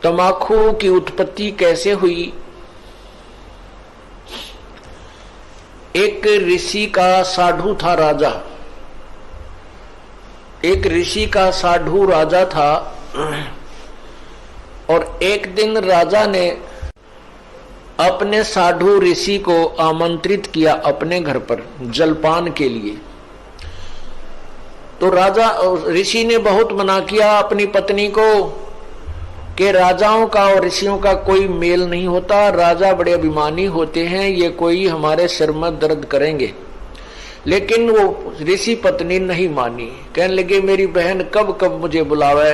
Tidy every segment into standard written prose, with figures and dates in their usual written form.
तंबाकू की उत्पत्ति कैसे हुई? एक ऋषि का साधु था राजा। एक ऋषि का साधु राजा था और एक दिन राजा ने अपने साधु ऋषि को आमंत्रित किया अपने घर पर जलपान के लिए। तो राजा ऋषि ने बहुत मना किया अपनी पत्नी को कि राजाओं का और ऋषियों का कोई मेल नहीं होता, राजा बड़े अभिमानी होते हैं, ये कोई हमारे सिर में दर्द करेंगे। लेकिन वो ऋषि पत्नी नहीं मानी, कहने लगे मेरी बहन कब कब मुझे बुलावे,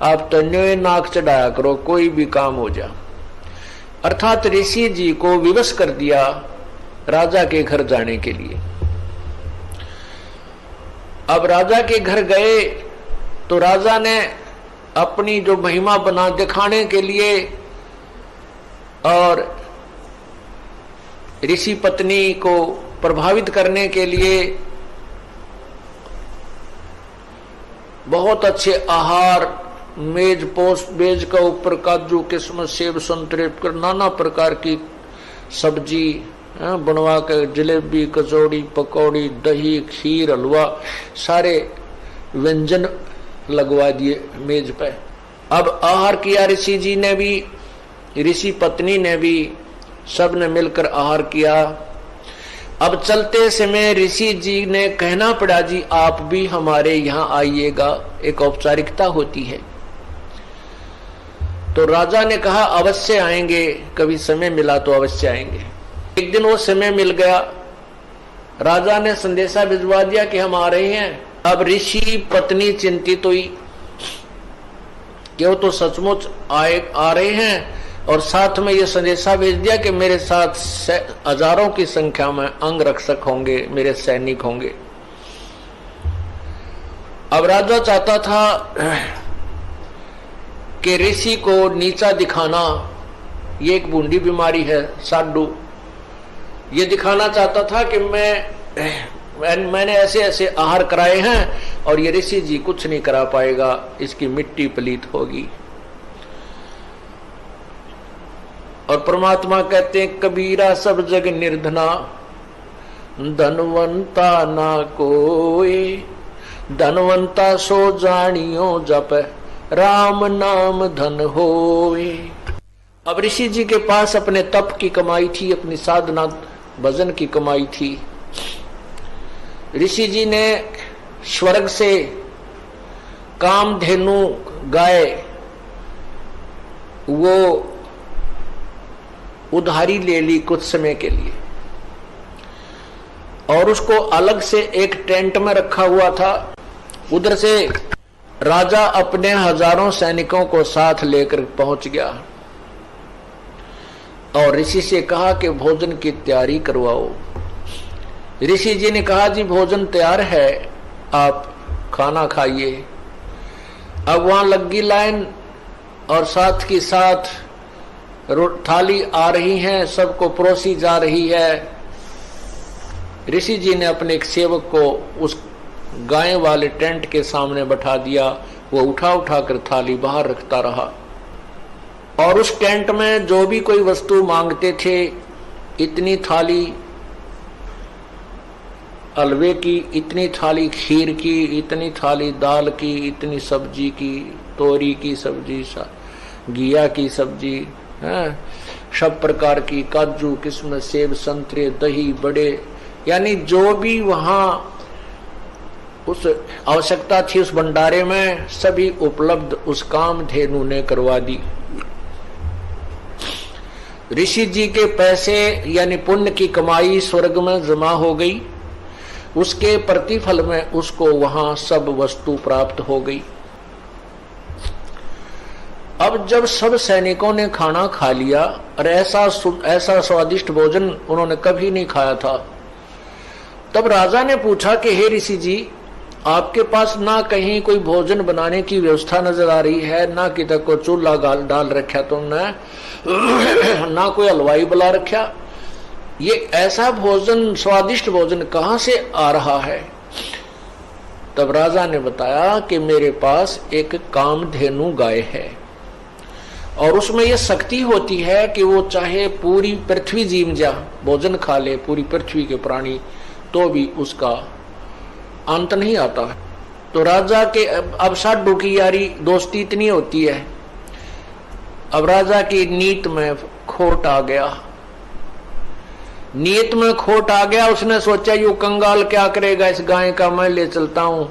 आप तन्यों नाक चढ़ाया करो, कोई भी काम हो जा। अर्थात ऋषि जी को विवश कर दिया राजा के घर जाने के लिए। अब राजा के घर गए तो राजा ने अपनी जो महिमा बना दिखाने के लिए और ऋषि पत्नी को प्रभावित करने के लिए बहुत अच्छे आहार, मेज पोस मेज का ऊपर काजू किस्मत सेब संतरे कर नाना प्रकार की सब्जी बनवा कर, जलेबी कचौड़ी पकौड़ी दही खीर हलवा सारे व्यंजन लगवा दिए मेज पे। अब आहार किया ऋषि जी ने भी, ऋषि पत्नी ने भी, सब ने मिलकर आहार किया। अब चलते समय ऋषि जी ने कहना पड़ा जी आप भी हमारे यहाँ आइएगा, एक औपचारिकता होती है। तो राजा ने कहा अवश्य आएंगे, कभी समय मिला तो अवश्य आएंगे। एक दिन वो समय मिल गया, राजा ने संदेशा भिजवा दिया कि हम आ रहे हैं। अब ऋषि पत्नी चिंतित हुई कि वो तो सचमुच आ रहे हैं और साथ में ये संदेशा भेज दिया कि मेरे साथ हजारों की संख्या में अंगरक्षक होंगे, मेरे सैनिक होंगे। अब राजा चाहता था कि ऋषि को नीचा दिखाना, ये एक बूंदी बीमारी है साधु, ये दिखाना चाहता था कि मैंने ऐसे ऐसे आहार कराए हैं और ये ऋषि जी कुछ नहीं करा पाएगा, इसकी मिट्टी पलीत होगी। और परमात्मा कहते हैं कबीरा सब जग निर्धना, धनवंता ना कोई, धनवंता सो जानियो जप राम नाम धन होए। अब ऋषि जी के पास अपने तप की कमाई थी, अपनी साधना भजन की कमाई थी। ऋषि जी ने स्वर्ग से कामधेनु गाय वो उधारी ले ली कुछ समय के लिए और उसको अलग से एक टेंट में रखा हुआ था। उधर से राजा अपने हजारों सैनिकों को साथ लेकर पहुंच गया और ऋषि से कहा कि भोजन की तैयारी करवाओ। ऋषि जी ने कहा जी भोजन तैयार है, आप खाना खाइए। अब वहां लगी लाइन और साथ की साथ थाली आ रही है, सबको परोसी जा रही है। ऋषि जी ने अपने एक सेवक को उस गाय वाले टेंट के सामने बैठा दिया, वो उठा उठा कर थाली बाहर रखता रहा और उस टेंट में जो भी कोई वस्तु मांगते थे, इतनी थाली हलवे की, इतनी थाली खीर की, इतनी थाली दाल की, इतनी सब्जी की, तोरी की सब्जी, घिया की सब्जी, सब प्रकार की काजू किस्मत सेब संतरे दही बड़े, यानी जो भी वहां उस आवश्यकता थी उस भंडारे में सभी उपलब्ध उस कामधेनु ने करवा दी। ऋषि जी के पैसे यानी पुण्य की कमाई स्वर्ग में जमा हो गई, उसके प्रतिफल में उसको वहां सब वस्तु प्राप्त हो गई। अब जब सब सैनिकों ने खाना खा लिया और ऐसा स्वादिष्ट भोजन उन्होंने कभी नहीं खाया था, तब राजा ने पूछा कि हे ऋषि जी, आपके पास ना कहीं कोई भोजन बनाने की व्यवस्था नजर आ रही है, ना किधर को चूल्हा डाल रखा तुमने, ना कोई हलवाई बुला रखा, ये ऐसा भोजन स्वादिष्ट भोजन कहां से आ रहा है? तब राजा ने बताया कि मेरे पास एक कामधेनु गाय है और उसमें यह शक्ति होती है कि वो चाहे पूरी पृथ्वी जीव जा, भोजन खा ले पूरी पृथ्वी के प्राणी, तो भी उसका अंत नहीं आता। तो राजा के अब साधु की यारी दोस्ती इतनी होती है। अब राजा की नीत में खोट आ गया, नीयत में खोट आ गया। उसने सोचा यू कंगाल क्या करेगा, इस गाय का मैं ले चलता हूं,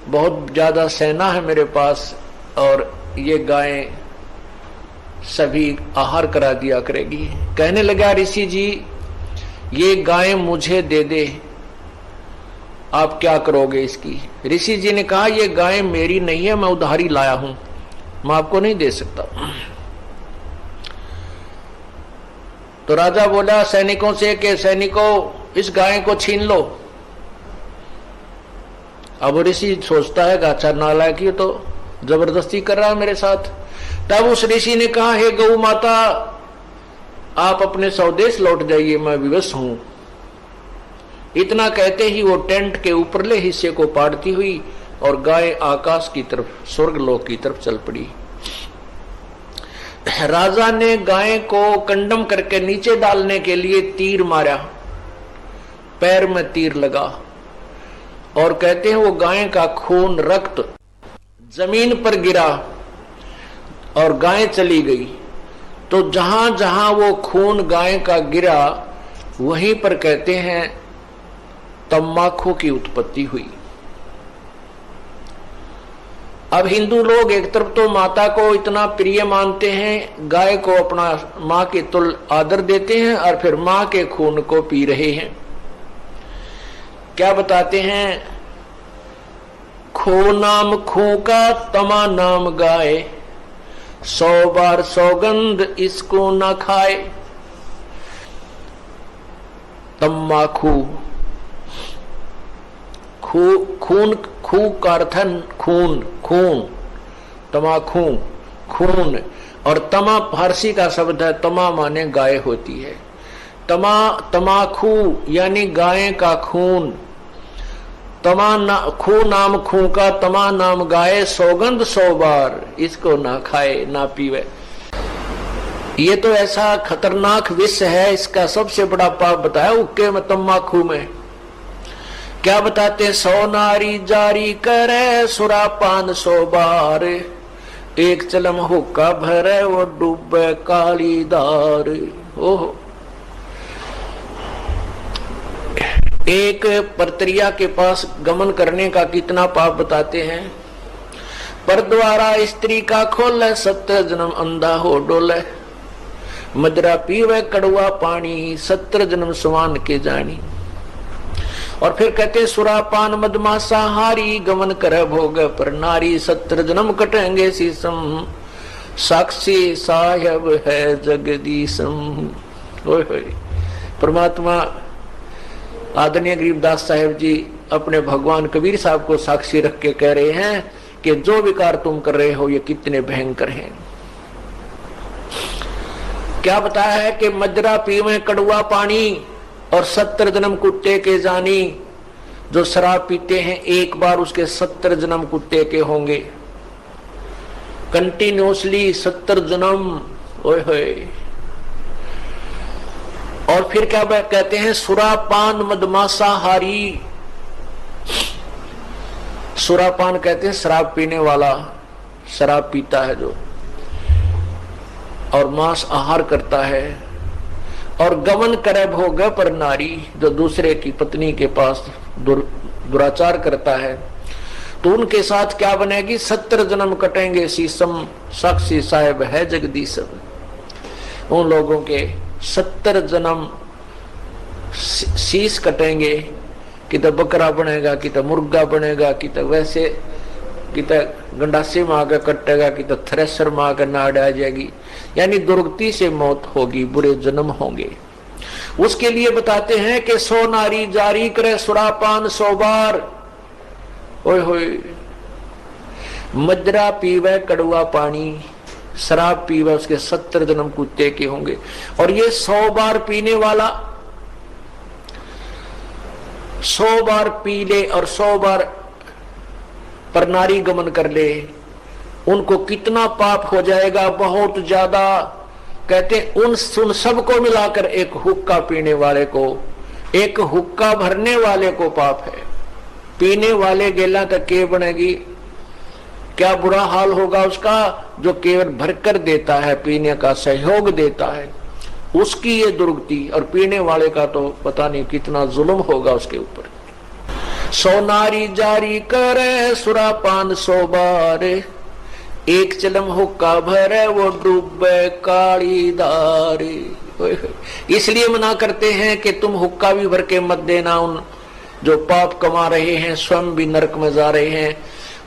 बहुत ज्यादा सेना है मेरे पास और ये गाय सभी आहार करा दिया करेगी। कहने लगा ऋषि जी ये गाय मुझे दे दे, आप क्या करोगे इसकी। ऋषि जी ने कहा ये गाय मेरी नहीं है, मैं उधारी लाया हूं, मैं आपको नहीं दे सकता। तो राजा बोला सैनिकों से कि सैनिकों इस गाय को छीन लो। अब ऋषि सोचता है अच्छा नालायक ये तो जबरदस्ती कर रहा है मेरे साथ। तब उस ऋषि ने कहा हे गौ माता आप अपने स्वदेश लौट जाइए, मैं विवश हूं। इतना कहते ही वो टेंट के ऊपरले हिस्से को पाड़ती हुई और गाय आकाश की तरफ, स्वर्गलोक की तरफ चल पड़ी। राजा ने गाय को कंडम करके नीचे डालने के लिए तीर मारा, पैर में तीर लगा और कहते हैं वो गाय का खून रक्त जमीन पर गिरा और गाय चली गई। तो जहां जहां वो खून गाय का गिरा वहीं पर कहते हैं तम्बाकू की उत्पत्ति हुई। अब हिंदू लोग एक तरफ तो माता को इतना प्रिय मानते हैं, गाय को अपना मां के तुल्य आदर देते हैं और फिर मां के खून को पी रहे हैं। क्या बताते हैं, खो नाम खू का तमा नाम गाय, 100 बार सौगंध इसको ना खाए। तम्बाकू खून, खू का अर्थ है खून, खून, तमाखू खून, और तमा फारसी का शब्द है, तमा माने गाय होती है। तमाखू यानी गाय का खून। खू नाम खू का तमा नाम गाय, सौगंध 100 बार इसको ना खाए ना पीवे। ये तो ऐसा खतरनाक विष है, इसका सबसे बड़ा पाप बताया हुक्के में, तम्बाकू में। क्या बताते, 100 नारी जारी करे सुरापान 100 बार, एक चलम हुक्का भरे वो डूबे काली दार। ओहो, एक परतरिया के पास गमन करने का कितना पाप बताते हैं। पर द्वारा स्त्री का खोले, 70 जन्म अंधा हो डोले, मदरा पीवे कड़वा पानी, 70 जन्म समान के जानी। और फिर कहते सुरापान मदमासा हारी, गमन करे भोग पर नारी, 70 जन्म कटेंगे शीसम, साक्षी साहेब है जगदीशम। परमात्मा आदरणीय गरीबदास साहेब जी अपने भगवान कबीर साहब को साक्षी रख के कह रहे हैं कि जो विकार तुम कर रहे हो ये कितने भयंकर हैं। क्या बताया है कि मजरा पीवे कड़वा पानी और 70 जन्म कुत्ते के जानी। जो शराब पीते हैं एक बार उसके 70 जन्म कुत्ते के होंगे, कंटिन्यूसली 70 जन्म। ओए होए। और फिर क्या कहते हैं, सुरापान मदमासा हारी। सुरापान कहते हैं शराब पीने वाला, शराब पीता है जो, और मांस आहार करता है। और गमन करे भोग पर नारी, जो दूसरे की पत्नी के पास दुराचार करता है, तो उनके साथ क्या बनेगी, 70 जन्म कटेंगे शीसम, साक्षी साहेब है जगदीशम। उन लोगों के 70 जन्म शीश कटेंगे, कि तो बकरा बनेगा, कि तो मुर्गा बनेगा, कि तो वैसे, कि तो गंडासी में आकर कटेगा, कि तो थ्रेसर में आकर नाड़ आ जाएगी। यानी दुर्गति से मौत होगी, बुरे जन्म होंगे। उसके लिए बताते हैं कि 100 नारी जारी करे सुरापान 100 बार। ओए होए। मदरा पीवे कड़वा पानी, शराब पीवे उसके 70 जन्म कुत्ते के होंगे। और ये 100 बार पीने वाला 100 बार पी ले और 100 बार पर नारी गमन कर ले, उनको कितना पाप हो जाएगा, बहुत ज्यादा। कहते उन सबको मिलाकर एक हुक्का पीने वाले को, एक हुक्का भरने वाले को पाप है। पीने वाले गेला का के बनेगी, क्या बुरा हाल होगा उसका, जो केवल भरकर देता है, पीने का सहयोग देता है, उसकी ये दुर्गति। और पीने वाले का तो पता नहीं कितना जुल्म होगा उसके ऊपर। 100 नारी जारी करे सुरापान 100 बार, एक चलम हुक्का भरे वो डूबे काली धारी। इसलिए मना करते हैं कि तुम हुक्का भी भर के मत देना। उन जो पाप कमा रहे हैं, स्वयं भी नरक में जा रहे हैं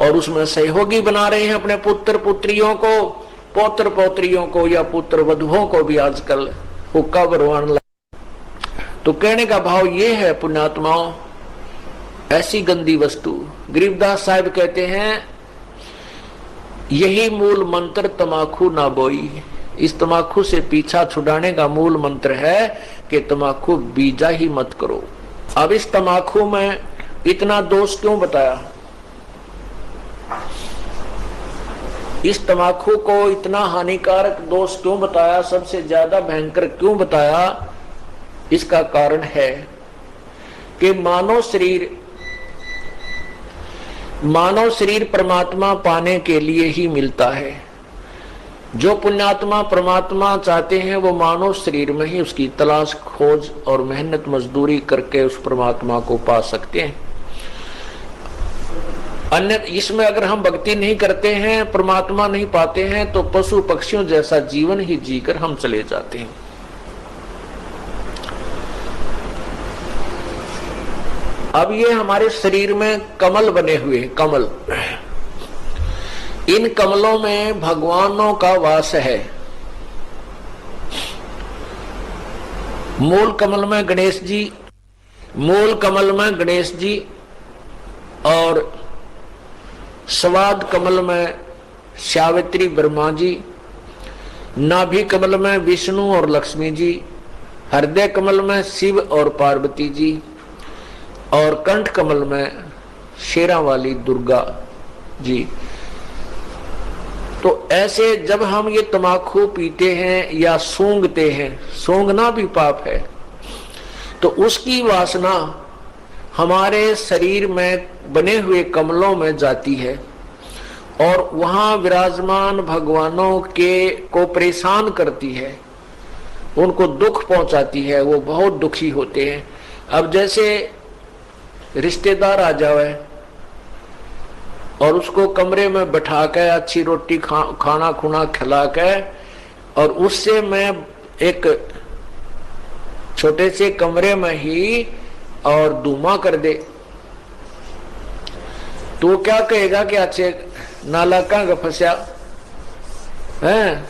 और उसमें सहयोगी बना रहे हैं अपने पुत्र पुत्रियों को, पौत्र पौत्रियों को या पुत्र वधुओं को भी आजकल हुक्का भरवाने लगे। तो कहने का भाव ये है पुण्यात्माओं, ऐसी गंदी वस्तु। गरीबदास साहब कहते हैं यही मूल मंत्र तमाकू ना बोई। इस तमाकू से पीछा छुड़ाने का मूल मंत्र है कि तमाकू बीजा ही मत करो। अब इस तमाकू में इतना दोष क्यों बताया, इस तमाकू को इतना हानिकारक दोष क्यों बताया, सबसे ज्यादा भयंकर क्यों बताया? इसका कारण है कि मानव शरीर परमात्मा पाने के लिए ही मिलता है। जो पुण्यात्मा परमात्मा चाहते हैं वो मानव शरीर में ही उसकी तलाश खोज और मेहनत मजदूरी करके उस परमात्मा को पा सकते हैं। अन्य इसमें अगर हम भक्ति नहीं करते हैं, परमात्मा नहीं पाते हैं, तो पशु पक्षियों जैसा जीवन ही जीकर हम चले जाते हैं। अब ये हमारे शरीर में कमल बने हुए, कमल, इन कमलों में भगवानों का वास है। मूल कमल में गणेश जी, मूल कमल में गणेश जी और स्वाद कमल में सावित्री ब्रह्मा जी, नाभि कमल में विष्णु और लक्ष्मी जी, हृदय कमल में शिव और पार्वती जी और कंठ कमल में शेरा वाली दुर्गा जी। तो ऐसे जब हम ये तमाकू पीते हैं या सूंघते हैं, सूंघना भी पाप है, तो उसकी वासना हमारे शरीर में बने हुए कमलों में जाती है और वहां विराजमान भगवानों के को परेशान करती है, उनको दुख पहुंचाती है, वो बहुत दुखी होते हैं। अब जैसे रिश्तेदार आ जावे और उसको कमरे में बैठा के अच्छी रोटी खाना खुना खिला के और उससे मैं एक छोटे से कमरे में ही और धुआं कर दे, तो क्या कहेगा कि अच्छे नाला का फंसा है,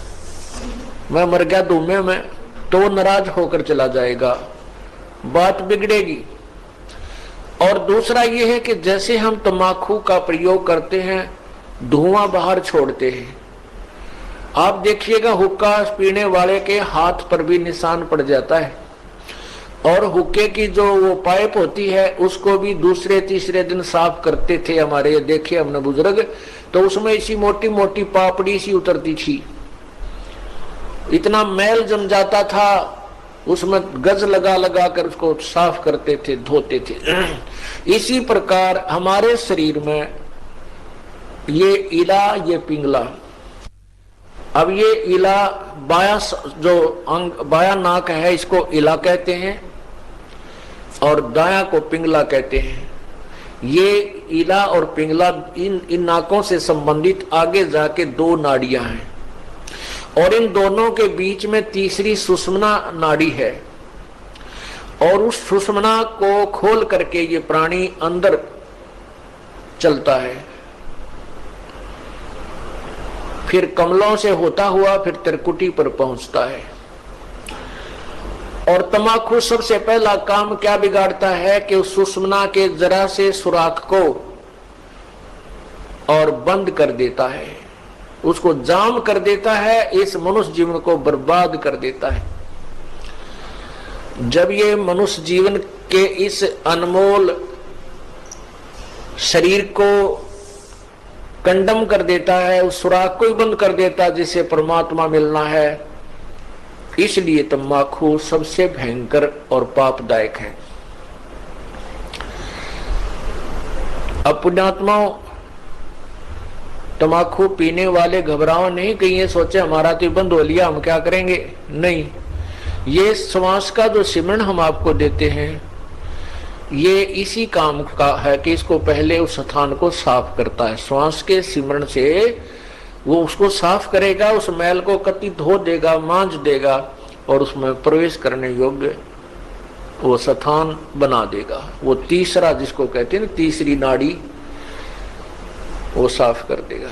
मैं मर गया धुएं में, तो नाराज होकर चला जाएगा, बात बिगड़ेगी। और दूसरा यह है कि जैसे हम तंबाकू का प्रयोग करते हैं, धुआं बाहर छोड़ते हैं, आप देखिएगा हुक्का पीने वाले के हाथ पर भी निशान पड़ जाता है और हुक्के की जो वो पाइप होती है उसको भी दूसरे तीसरे दिन साफ करते थे हमारे, देखे हमने बुजुर्ग, तो उसमें इसी मोटी मोटी पापड़ी सी उतरती थी, इतना मैल जम जाता था, उसमें गज लगा लगा कर उसको साफ करते थे, धोते थे। इसी प्रकार हमारे शरीर में ये इला, ये पिंगला, अब ये इला बाया जो अंग बाया नाक है इसको इला कहते हैं और दाया को पिंगला कहते हैं। ये इला और पिंगला इन नाकों से संबंधित आगे जाके दो नाड़ियां हैं और इन दोनों के बीच में तीसरी सुषुम्ना नाड़ी है और उस सुषुम्ना को खोल करके ये प्राणी अंदर चलता है, फिर कमलों से होता हुआ फिर त्रिकुटी पर पहुंचता है। और तंबाकू सबसे पहला काम क्या बिगाड़ता है कि उस सुषुम्ना के जरा से सुराख को और बंद कर देता है, उसको जाम कर देता है, इस मनुष्य जीवन को बर्बाद कर देता है। जब ये मनुष्य जीवन के इस अनमोल शरीर को कंडम कर देता है, उस सुराख को ही बंद कर देता है जिससे परमात्मा मिलना है। इसलिए तंबाकू सबसे भयंकर और पापदायक है। अब पुण्यात्माओं, तंबाकू पीने वाले घबराओ नहीं, कहीं ये सोचे हमारा तो बंद हो लिया, हम क्या करेंगे। नहीं, ये श्वास का जो सिमरण हम आपको देते हैं, ये इसी काम का है कि इसको पहले उस स्थान को साफ करता है। श्वास के सिमरण से वो उसको साफ करेगा, उस मैल को कति धो देगा, मांझ देगा और उसमें प्रवेश करने योग्य वो स्थान बना देगा। वो तीसरा जिसको कहते हैं ना, तीसरी नाड़ी, वो साफ कर देगा।